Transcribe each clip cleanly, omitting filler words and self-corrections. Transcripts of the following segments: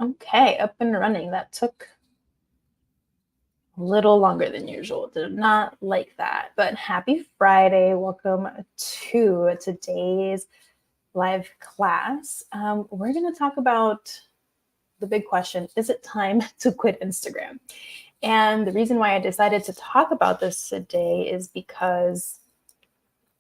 Okay, up and running. That took a little longer than usual. Did not like that. But happy Friday. Welcome to today's live class. We're going to talk about the big question: is it time to quit Instagram? And the reason why I decided to talk about this today is because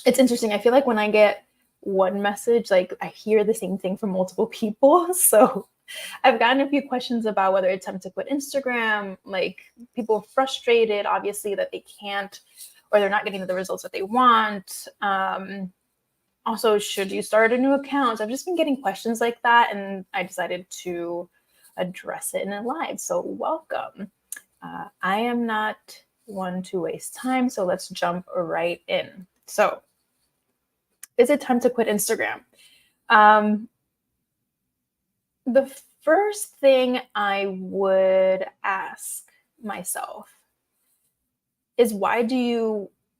it's interesting. I feel like when I get one message, like I hear the same thing from multiple people. So I've gotten a few questions about whether it's time to quit Instagram, like people frustrated, obviously, that they can't or they're not getting the results that they want. Also, should you start a new account? I've just been getting questions like that, and I decided to address it in a live. So welcome. I am not one to waste time, so let's jump right in. So, is it time to quit Instagram? The first thing I would ask myself is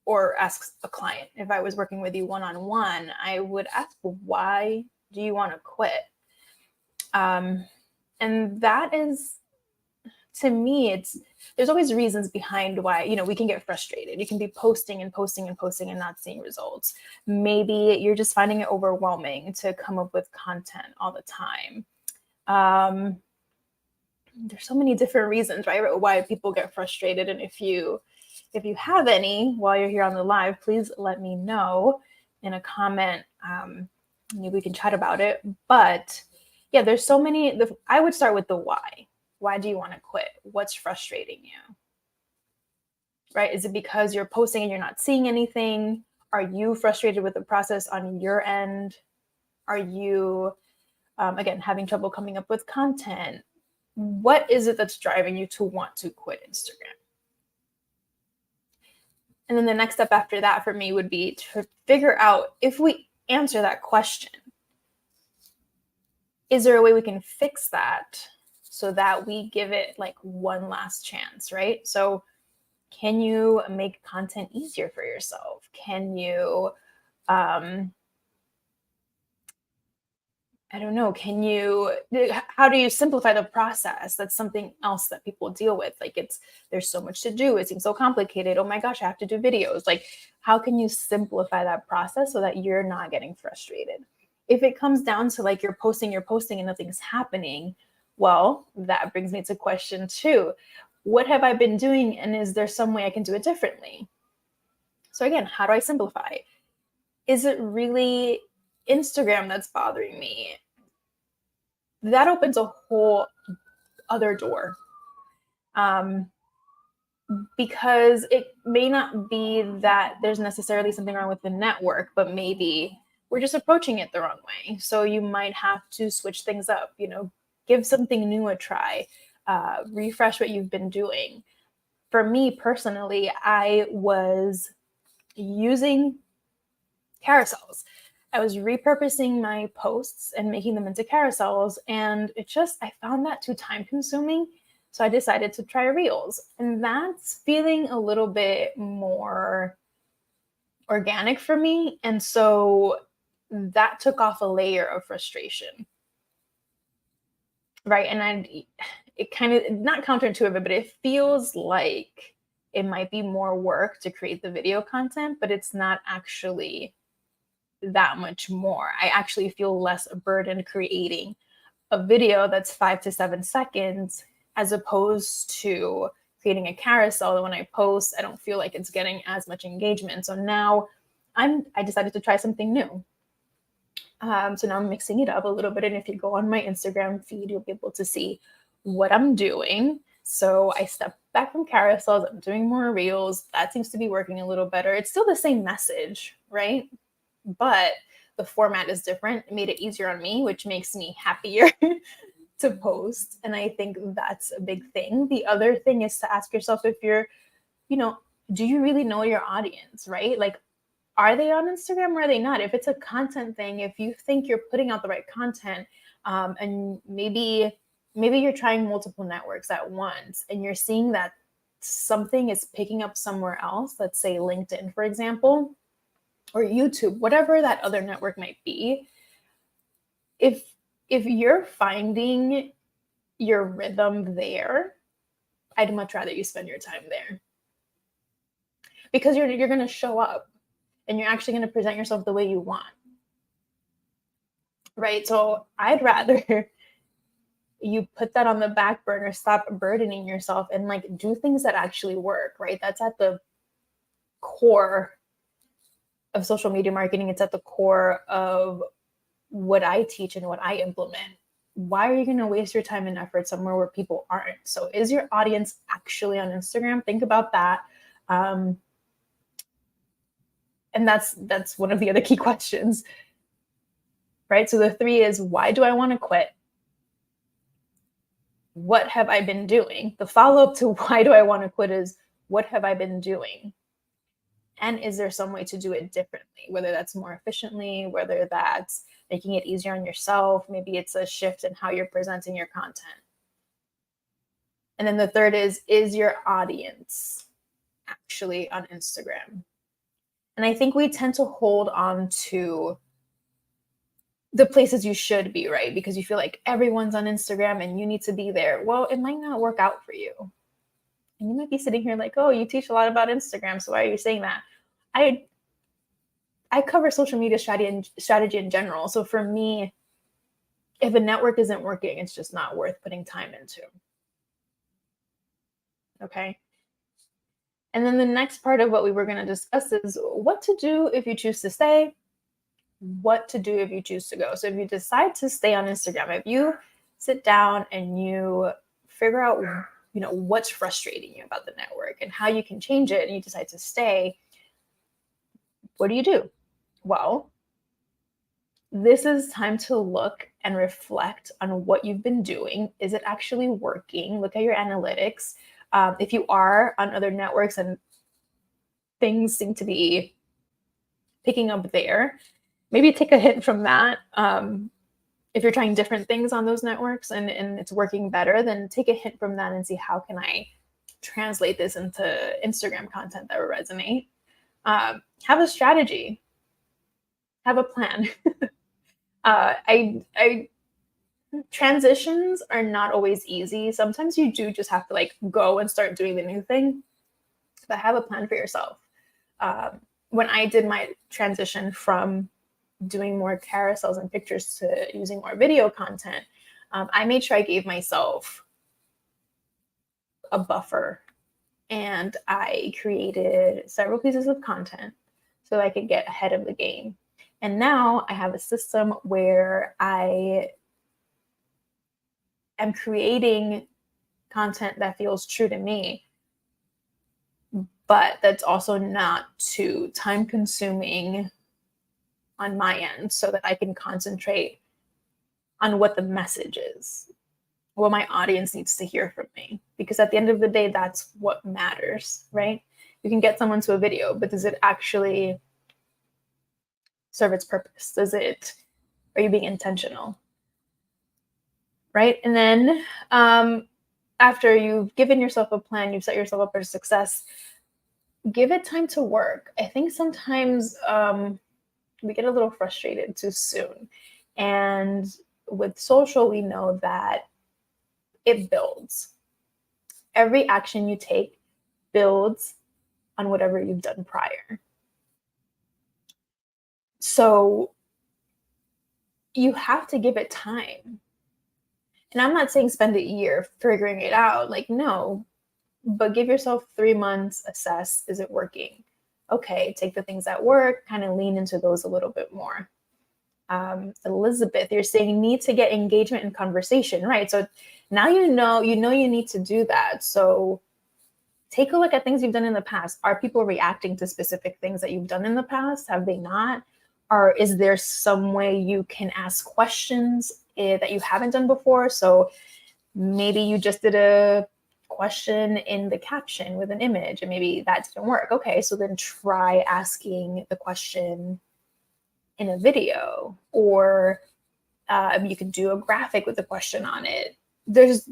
or ask a client, if I was working with you one-on-one, I would ask, why do you want to quit? And that is, to me, there's always reasons behind why, we can get frustrated. You can be posting and posting and posting and not seeing results. Maybe you're just finding it overwhelming to come up with content all the time. There's so many different reasons, right, why people get frustrated. And if you have any while you're here on the live, please let me know in a comment. Maybe we can chat about it. But yeah, there's so many. I would start with the why. Why do you want to quit? What's frustrating you? Right? Is it because you're posting and you're not seeing anything? Are you frustrated with the process on your end? Are you, again, having trouble coming up with content? What is it that's driving you to want to quit Instagram? And then the next step after that for me would be to figure out, if we answer that question, is there a way we can fix that so that we give it like one last chance, right? So can you make content easier for yourself? Can you, I don't know, how do you simplify the process? That's something else that people deal with. Like there's so much to do. It seems so complicated. Oh my gosh, I have to do videos. Like, how can you simplify that process so that you're not getting frustrated? If it comes down to like you're posting and nothing's happening, well, that brings me to question 2. What have I been doing? And is there some way I can do it differently? So again, how do I simplify? Is it really Instagram that's bothering me? That opens a whole other door. Because it may not be that there's necessarily something wrong with the network, but maybe we're just approaching it the wrong way. So you might have to switch things up, give something new a try, refresh what you've been doing. For me personally, I was using carousels. I was repurposing my posts and making them into carousels, and I found that too time consuming. So I decided to try Reels, and that's feeling a little bit more organic for me. And so that took off a layer of frustration. Right. And it kind of, not counterintuitive, but it feels like it might be more work to create the video content, but it's not actually that much more. I actually feel less burdened creating a video that's 5 to 7 seconds as opposed to creating a carousel that when I post, I don't feel like it's getting as much engagement. So now I decided to try something new. So now I'm mixing it up a little bit. And if you go on my Instagram feed, you'll be able to see what I'm doing. So I stepped back from carousels. I'm doing more reels. That seems to be working a little better. It's still the same message, right? But the format is different. It made it easier on me, which makes me happier to post. And I think that's a big thing. The other thing is to ask yourself, if you're, do you really know your audience, right? Like, are they on Instagram or are they not? If it's a content thing, if you think you're putting out the right content, and maybe you're trying multiple networks at once and you're seeing that something is picking up somewhere else, let's say LinkedIn, for example, or YouTube, whatever that other network might be, if you're finding your rhythm there, I'd much rather you spend your time there, because you're going to show up and you're actually going to present yourself the way you want. Right? So I'd rather you put that on the back burner, stop burdening yourself, and like do things that actually work, right? That's at the core of social media marketing. It's at the core of what I teach and what I implement. Why are you going to waste your time and effort somewhere where people aren't? So is your audience actually on Instagram? Think about that. And that's one of the other key questions, right? So the 3 is, why do I want to quit? What have I been doing? The follow-up to why do I want to quit is, what have I been doing? And is there some way to do it differently? Whether that's more efficiently, whether that's making it easier on yourself, maybe it's a shift in how you're presenting your content. And then the 3rd is your audience actually on Instagram? And I think we tend to hold on to the places you should be, right? Because you feel like everyone's on Instagram and you need to be there. Well, it might not work out for you. And you might be sitting here like, oh, you teach a lot about Instagram, so why are you saying that? I cover social media strategy in general. So for me, if a network isn't working, it's just not worth putting time into. Okay. And then the next part of what we were going to discuss is what to do if you choose to stay, what to do if you choose to go. So if you decide to stay on Instagram, if you sit down and you figure out, what's frustrating you about the network and how you can change it, and you decide to stay, what do? Well, this is time to look and reflect on what you've been doing. Is it actually working? Look at your analytics. If you are on other networks and things seem to be picking up there, maybe take a hint from that. If you're trying different things on those networks and it's working better, then take a hint from that and see, how can I translate this into Instagram content that will resonate? Have a strategy, have a plan. Transitions are not always easy. Sometimes you do just have to like go and start doing the new thing, but have a plan for yourself. When I did my transition from doing more carousels and pictures to using more video content, I made sure I gave myself a buffer, and I created several pieces of content so I could get ahead of the game. And now I have a system where I am creating content that feels true to me, but that's also not too time consuming on my end, so that I can concentrate on what the message is, what my audience needs to hear from me. Because at the end of the day, that's what matters, right? You can get someone to a video, but does it actually serve its purpose? Are you being intentional? Right? And then after you've given yourself a plan, you've set yourself up for success, give it time to work. I think sometimes we get a little frustrated too soon. And with social, we know that it builds. Every action you take builds on whatever you've done prior. So you have to give it time. And I'm not saying spend a year figuring it out. Like, no, but give yourself 3 months, assess, is it working? Okay, take the things that work, kind of lean into those a little bit more. Elizabeth, you're saying you need to get engagement and conversation, right? So now you know you need to do that. So take a look at things you've done in the past. Are people reacting to specific things that you've done in the past? Have they not? Or is there some way you can ask questions that you haven't done before? So maybe you just did a question in the caption with an image and maybe that didn't work. Okay, so then try asking the question in a video, or you could do a graphic with a question on it. There's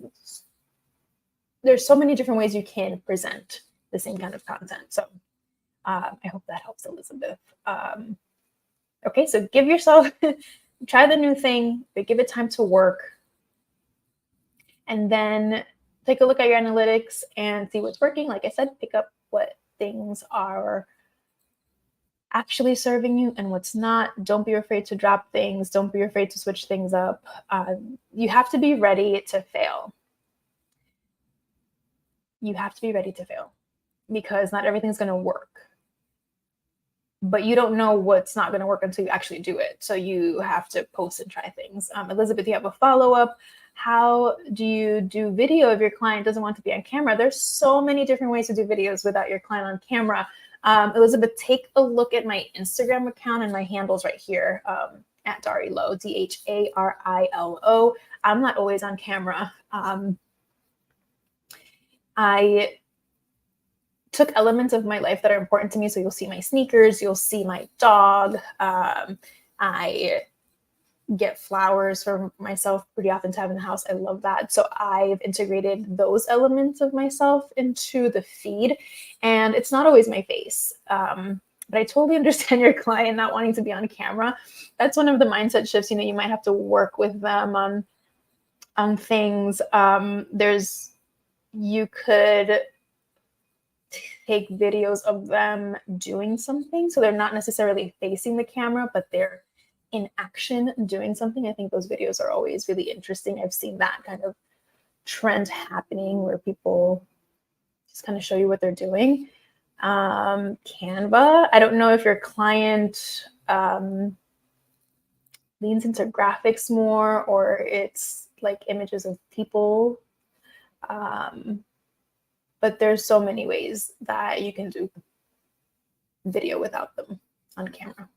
so many different ways you can present the same kind of content. So I hope that helps, Elizabeth. Okay, so give yourself, try the new thing, but give it time to work. and then take a look at your analytics and see what's working. Like I said, pick up what things are actually serving you and what's not. Don't be afraid to drop things. Don't be afraid to switch things up. You have to be ready to fail. You have to be ready to fail because not everything's going to work. But you don't know what's not going to work until you actually do it. So you have to post and try things. Elizabeth, you have a follow-up. How do you do video if your client doesn't want to be on camera? There's so many different ways to do videos without your client on camera. Elizabeth, take a look at my Instagram account and my handles right here, at Darilo, DHARILO. I'm not always on camera. I took elements of my life that are important to me. So you'll see my sneakers, you'll see my dog. I get flowers for myself pretty often to have in the house. I love that. So I've integrated those elements of myself into the feed, and it's not always my face. But I totally understand your client not wanting to be on camera. That's one of the mindset shifts. You might have to work with them on things. You could take videos of them doing something. So they're not necessarily facing the camera, but they're in action doing something. I think those videos are always really interesting. I've seen that kind of trend happening where people just kind of show you what they're doing. Canva, I don't know if your client leans into graphics more or it's like images of people. But there's so many ways that you can do video without them on camera.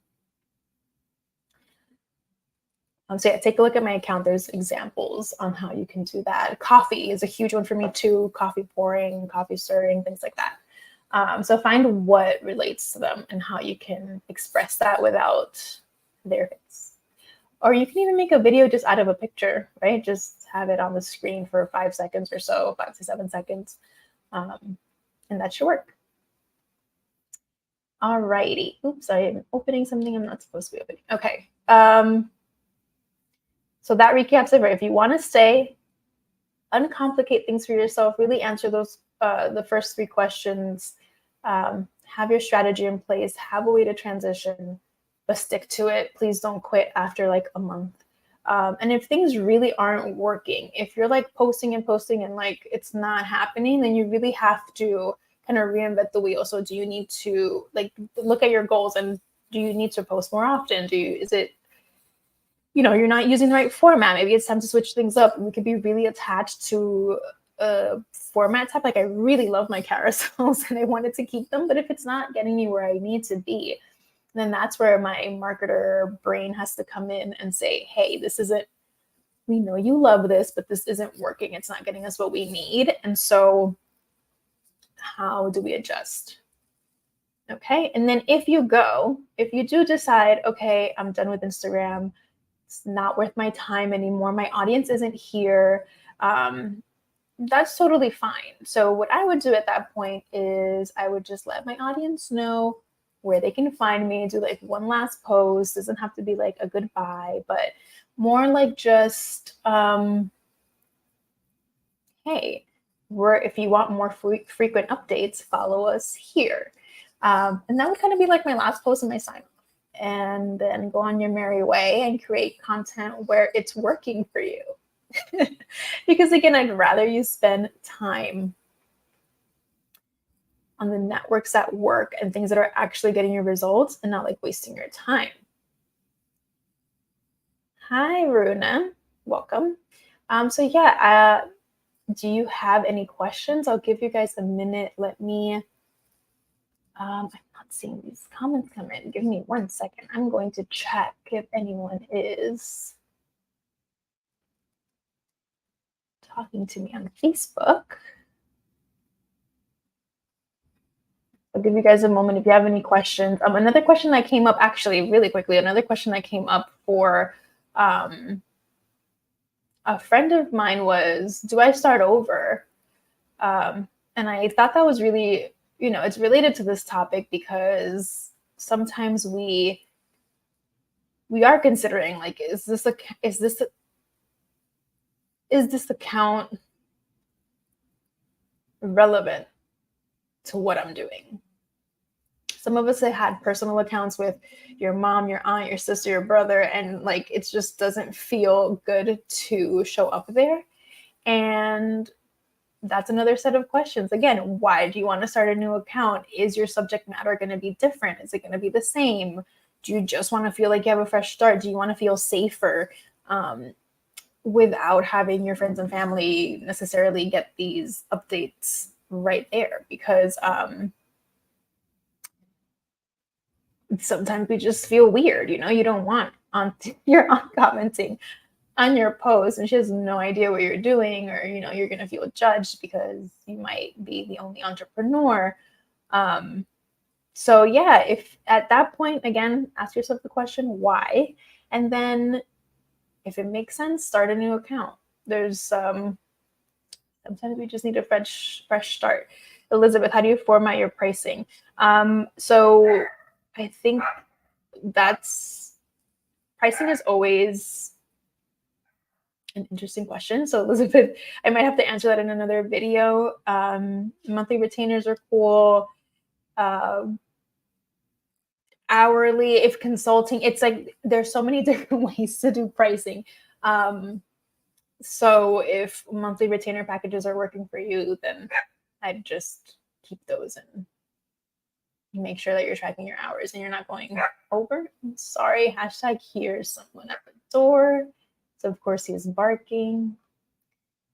So yeah, take a look at my account. There's examples on how you can do that. Coffee is a huge one for me too. Coffee pouring, coffee stirring, things like that. So find what relates to them and how you can express that without their face. Or you can even make a video just out of a picture, right? Just have it on the screen for 5 seconds or so, 5 to 7 seconds. And that should work. All righty. Oops, I am opening something I'm not supposed to be opening. Okay. So that recaps it. If you want to stay, uncomplicate things for yourself, really answer those the first 3 questions, have your strategy in place, have a way to transition, but stick to it. Please don't quit after like a month. And if things really aren't working, if you're like posting and like it's not happening, then you really have to kind of reinvent the wheel. So do you need to like look at your goals, and do you need to post more often? Is it, you're not using the right format? Maybe it's time to switch things up. We could be really attached to a format type. Like I really love my carousels and I wanted to keep them, but if it's not getting me where I need to be, then that's where my marketer brain has to come in and say, hey, we know you love this, but this isn't working. It's not getting us what we need. And so how do we adjust? Okay. And then if you do decide, okay, I'm done with Instagram, it's not worth my time anymore, my audience isn't here, that's totally fine. So what I would do at that point is I would just let my audience know where they can find me, do like one last post. Doesn't have to be like a goodbye, but more like just, hey, if you want more frequent updates, follow us here. And that would kind of be like my last post and my sign off. And then go on your merry way and create content where it's working for you. Because again, I'd rather you spend time on the networks that work and things that are actually getting you results and not like wasting your time. Hi, Runa. Welcome. So yeah, do you have any questions? I'll give you guys a minute. Let me, I'm not seeing these comments come in. Give me 1 second. I'm going to check if anyone is talking to me on Facebook. I'll give you guys a moment if you have any questions. Another question that came up, actually, really quickly, another question that came up for a friend of mine was, do I start over? And I thought that was really, it's related to this topic because sometimes we are considering like, is this is this account relevant to what I'm doing? Some of us have had personal accounts with your mom, your aunt, your sister, your brother, and like it just doesn't feel good to show up there. And that's another set of questions. Again, why do you want to start a new account? Is your subject matter going to be different? Is it going to be the same? Do you just want to feel like you have a fresh start? Do you want to feel safer without having your friends and family necessarily get these updates right there? Because sometimes we just feel weird, you don't want your aunt commenting on your post and she has no idea what you're doing, or you're going to feel judged because you might be the only entrepreneur. So yeah, if at that point, again, ask yourself the question why, and then if it makes sense, start a new account. There's sometimes we just need a fresh start. Elizabeth, how do you format your pricing? So I think pricing is always an interesting question. So Elizabeth, I might have to answer that in another video. Monthly retainers are cool. Hourly, if consulting, it's like there's so many different ways to do pricing. So if monthly retainer packages are working for you, then I'd just keep those and make sure that you're tracking your hours and you're not going over. I'm sorry, hashtag here's someone at the door. So of course he's barking.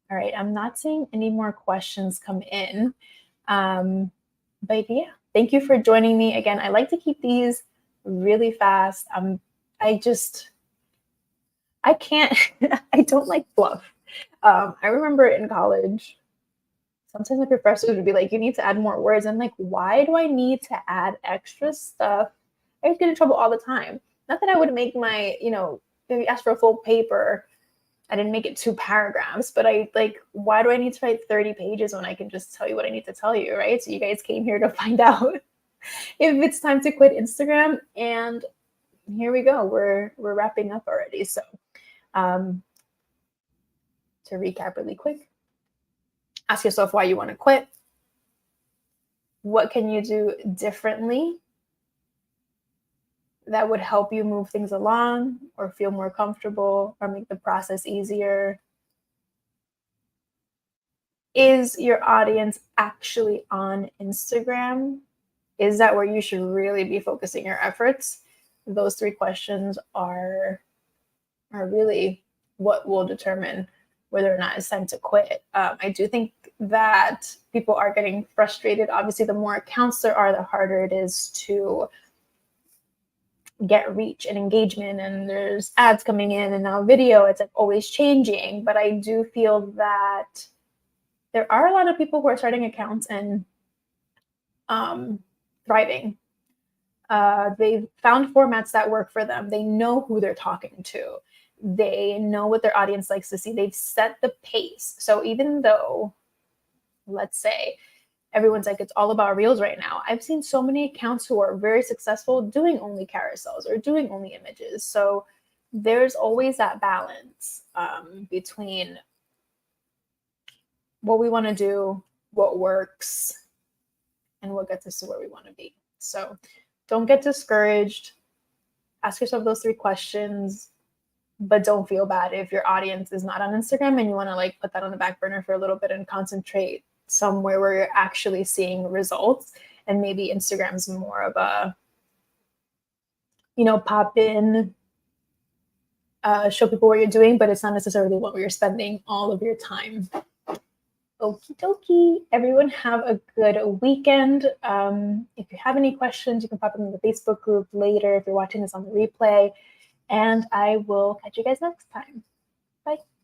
All right, I'm not seeing any more questions come in. But yeah, thank you for joining me again. I like to keep these really fast. I can't, I don't like fluff. I remember in college, sometimes my professors would be like, you need to add more words. I'm like, why do I need to add extra stuff? I used to get in trouble all the time. Not that I would make my, maybe ask for a full paper. I didn't make it 2 paragraphs, but why do I need to write 30 pages when I can just tell you what I need to tell you, right? So you guys came here to find out if it's time to quit Instagram. And here we go. We're wrapping up already. So to recap really quick, ask yourself why you want to quit. What can you do differently that would help you move things along or feel more comfortable or make the process easier? Is your audience actually on Instagram? Is that where you should really be focusing your efforts? Those 3 questions are really what will determine whether or not it's time to quit. I do think that people are getting frustrated. Obviously, the more accounts there are, the harder it is to get reach and engagement, and there's ads coming in and now video, it's like always changing. But I do feel that there are a lot of people who are starting accounts and thriving. They've found formats that work for them. They know who they're talking to. They know what their audience likes to see. They've set the pace. So even though, let's say, everyone's like, it's all about reels right now, I've seen so many accounts who are very successful doing only carousels or doing only images. So there's always that balance between what we want to do, what works, and what gets us to where we want to be. So don't get discouraged. Ask yourself those 3 questions, but don't feel bad if your audience is not on Instagram and you want to put that on the back burner for a little bit and concentrate somewhere where you're actually seeing results. And maybe Instagram's more of a, pop in, show people what you're doing, but it's not necessarily what you're spending all of your time. Okie dokie. Everyone have a good weekend. If you have any questions, you can pop them in the Facebook group later if you're watching this on the replay. And I will catch you guys next time. Bye.